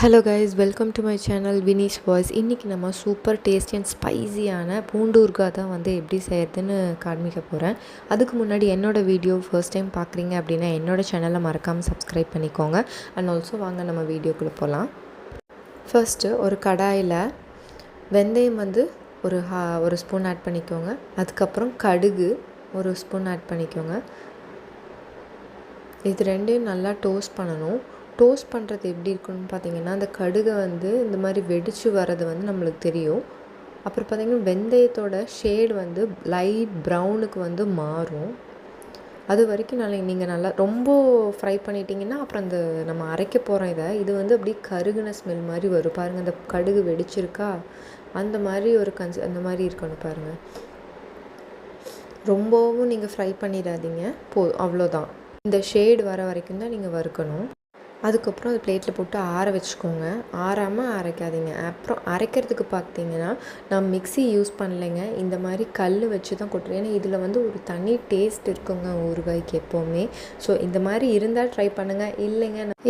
Hello guys, welcome to my channel Vinish voice. இன்றைக்கி நம்ம super tasty and ஸ்பைஸியான பூண்டு ஊறுகாய் தான் எப்படி செய்யறதுன்னு காண்பிக்க போகிறேன். அதுக்கு முன்னாடி என்னோடய வீடியோ ஃபர்ஸ்ட் டைம் பார்க்குறீங்க அப்படின்னா என்னோடய சேனலை மறக்காமல் சப்ஸ்கிரைப் பண்ணிக்கோங்க. அண்ட் ஆல்சோ வாங்க நம்ம வீடியோக்குள்ளே போகலாம். ஃபர்ஸ்ட்டு ஒரு கடாயில் வெந்தயம் ஒரு ஸ்பூன் ஆட் பண்ணிக்கோங்க. அதுக்கப்புறம் கடுகு ஒரு ஸ்பூன் ஆட் பண்ணிக்கோங்க. இது ரெண்டையும் நல்லா டோஸ்ட் பண்ணணும். டோஸ்ட் பண்ணுறது எப்படி இருக்குன்னு பார்த்தீங்கன்னா, அந்த கடுகை இந்த மாதிரி வெடித்து வர்றது நம்மளுக்கு தெரியும். அப்புறம் பார்த்திங்கன்னா வெந்தயத்தோட ஷேடு லைட் ப்ரௌனுக்கு மாறும். அது வரைக்கும் நீங்கள் நல்லா ரொம்ப ஃப்ரை பண்ணிட்டீங்கன்னா அப்புறம் நம்ம அரைக்க போகிறோம் இது அப்படியே கருகுன ஸ்மெல் மாதிரி வரும். பாருங்கள், அந்த கடுகு வெடிச்சிருக்கா அந்த மாதிரி அந்த மாதிரி இருக்கணும் பாருங்கள். ரொம்பவும் நீங்கள் ஃப்ரை பண்ணிடாதீங்க, அவ்வளோதான். இந்த ஷேடு வர வரைக்கும் தான் நீங்கள் வறுக்கணும். அதுக்கப்புறம் அது பிளேட்டில் போட்டு ஆற வச்சுக்கோங்க. ஆறாமல் அரைக்காதீங்க. அப்புறம் அரைக்கிறதுக்கு பார்த்தீங்கன்னா நான் மிக்ஸி யூஸ் பண்ணலைங்க, இந்த மாதிரி கல் வச்சு தான் கொட்டுறேன். ஏன்னா இதில் ஒரு தனி டேஸ்ட் இருக்குங்க ஊறுகாய்க்கு எப்போவுமே. ஸோ இந்த மாதிரி இருந்தால் ட்ரை பண்ணுங்கள்.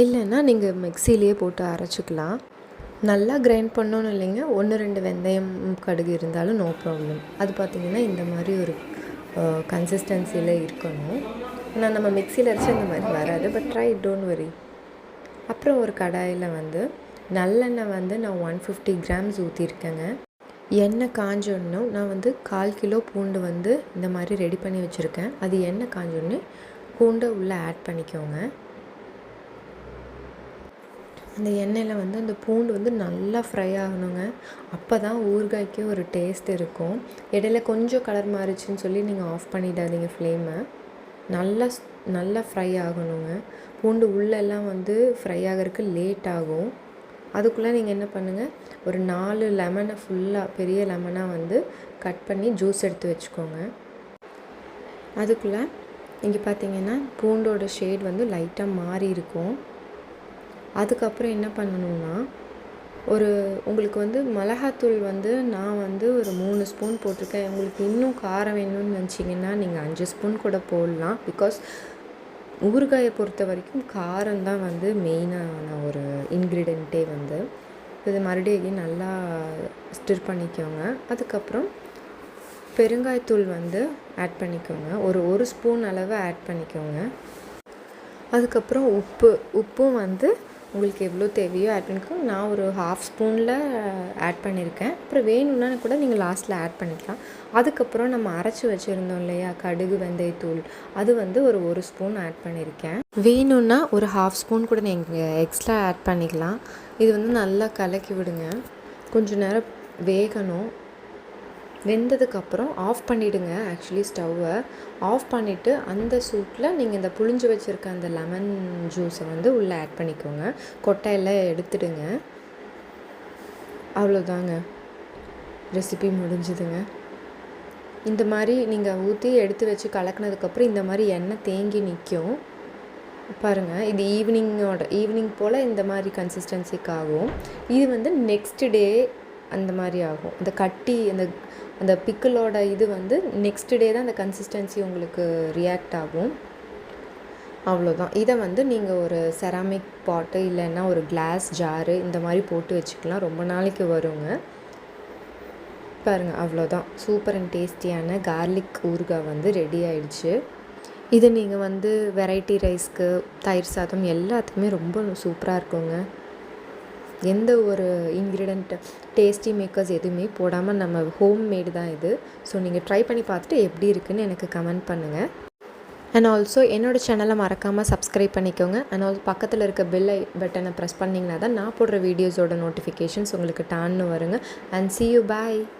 இல்லைன்னா நீங்கள் மிக்ஸிலேயே போட்டு அரைச்சிக்கலாம். நல்லா கிரைண்ட் பண்ணணும் இல்லைங்க. 1-2 வெந்தயம் கடுகு இருந்தாலும் நோ ப்ராப்ளம். அது பார்த்திங்கன்னா இந்த மாதிரி ஒரு கன்சிஸ்டன்சியில் இருக்கணும். ஆனால் நம்ம மிக்ஸியில் அரைச்சி இந்த மாதிரி வராது. But try, don't worry. அப்புறம் ஒரு கடாயில் நல்லெண்ணெய் நான் 150 கிராம்ஸ் ஊற்றிருக்கேங்க. எண்ணெய் காஞ்சோன்னு நான் 1/4 கிலோ பூண்டு இந்த மாதிரி ரெடி பண்ணி வச்சுருக்கேன். அது எண்ணெய் காஞ்சோன்னு பூண்டை உள்ளே ஆட் பண்ணிக்கோங்க. அந்த எண்ணெயில் அந்த பூண்டு நல்லா ஃப்ரை ஆகணுங்க. அப்போ தான் ஊறுகாய்க்கு ஒரு டேஸ்ட் இருக்கும். இடையில கொஞ்சம் கலர் மாறிச்சுன்னு சொல்லி நீங்கள் ஆஃப் பண்ணிடாதீங்க ஃப்ளேமை. நல்லா ஃப்ரை ஆகணுங்க. பூண்டு உள்ளெல்லாம் ஃப்ரை ஆகிறதுக்கு லேட் ஆகும். அதுக்குள்ளே நீங்கள் என்ன பண்ணுங்கள், ஒரு 4 லெமனை ஃபுல்லாக பெரிய லெமனாக கட் பண்ணி ஜூஸ் எடுத்து வச்சுக்கோங்க. அதுக்குள்ளே இங்கே பார்த்தீங்கன்னா பூண்டோட ஷேட் லைட்டாக மாறி இருக்கும். அதுக்கப்புறம் என்ன பண்ணணுன்னா, உங்களுக்கு மிளகாத்தூள் நான் ஒரு 3 ஸ்பூன் போட்டிருக்கேன். உங்களுக்கு இன்னும் காரம் வேணும்னு நினச்சிங்கன்னா நீங்கள் 5 ஸ்பூன் கூட போடலாம். பிகாஸ் ஊறுகாயை பொறுத்த வரைக்கும் காரம் தான் மெயினான ஒரு இன்க்ரீடியண்ட்டே. இது மறுபடியும் நல்லா ஸ்டிர் பண்ணிக்கோங்க. அதுக்கப்புறம் பெருங்காயத்தூள் ஆட் பண்ணிக்கோங்க. ஒரு ஸ்பூன் அளவு ஆட் பண்ணிக்கோங்க. அதுக்கப்புறம் உப்பும் உங்களுக்கு எவ்வளோ தேவையோ ஆட் பண்ணிக்கோங்க. நான் ஒரு 1/2 ஸ்பூனில் ஆட் பண்ணியிருக்கேன். அப்புறம் வேணும்னா கூட நீங்கள் லாஸ்ட்டில் ஆட் பண்ணிக்கலாம். அதுக்கப்புறம் நம்ம அரைச்சி வச்சுருந்தோம் இல்லையா கடுகு வெந்தயத்தூள், அது ஒரு ஸ்பூன் ஆட் பண்ணியிருக்கேன். வேணும்னா ஒரு 1/2 ஸ்பூன் கூட நீங்கள் எக்ஸ்ட்ரா ஆட் பண்ணிக்கலாம். இது நல்லா கலக்கி விடுங்க. கொஞ்சம் நேரம் வேகணும். வெந்ததுக்கப்புறம் ஆஃப் பண்ணிவிடுங்க. ஆக்சுவலி ஸ்டவ்வை ஆஃப் பண்ணிவிட்டு அந்த சூப்பில் நீங்கள் இந்த புழிஞ்சு வச்சுருக்க அந்த லெமன் ஜூஸை உள்ளே ஆட் பண்ணிக்கோங்க. கொட்டையெல்லாம் எடுத்துடுங்க. அவ்வளோதாங்க, ரெசிபி முடிஞ்சுதுங்க. இந்த மாதிரி நீங்கள் ஊற்றி எடுத்து வச்சு கலக்கினதுக்கப்புறம் இந்த மாதிரி எண்ணெய் தேங்கி நிற்கும் பாருங்கள். இது ஈவினிங் போல் இந்த மாதிரி கன்சிஸ்டன்சிக்கு ஆகும். இது நெக்ஸ்ட் டே அந்த மாதிரி ஆகும். அந்த கட்டி அந்த பிக்கிளோட இது நெக்ஸ்ட் டே தான் அந்த கன்சிஸ்டன்சி உங்களுக்கு ரியாக்ட் ஆகும். அவ்வளோதான். இதை நீங்கள் ஒரு செராமிக் பாட்டு இல்லைன்னா ஒரு கிளாஸ் ஜாரு இந்த மாதிரி போட்டு வச்சுக்கலாம். ரொம்ப நாளைக்கு வருங்க. பாருங்கள், அவ்வளோதான். சூப்பர் அண்ட் டேஸ்டியான கார்லிக் ஊறுகாய் ரெடி ஆயிடுச்சு. இது நீங்கள் வெரைட்டி ரைஸ்க்கு, தயிர் சாதம் எல்லாத்துக்குமே ரொம்ப சூப்பராக இருக்குங்க. எந்த ஒரு இன்க்ரீடியன்ட் டேஸ்டி மேக்கர்ஸ் எதுவுமே போடாமல் நம்ம ஹோம் மேடு தான் இது. ஸோ நீங்கள் ட்ரை பண்ணி பார்த்துட்டு எப்படி இருக்குன்னு எனக்கு கமெண்ட் பண்ணுங்கள். அண்ட் ஆல்சோ என்னோடய சேனலை மறக்காமல் சப்ஸ்கிரைப் பண்ணிக்கோங்க. அண்ட் ஆல்சோ பக்கத்தில் இருக்க பெல் பட்டனை ப்ரெஸ் பண்ணிங்கன்னா தான் நான் போடுற வீடியோஸோட நோட்டிஃபிகேஷன்ஸ் உங்களுக்கு டான்னு வருங்க. And see you, bye.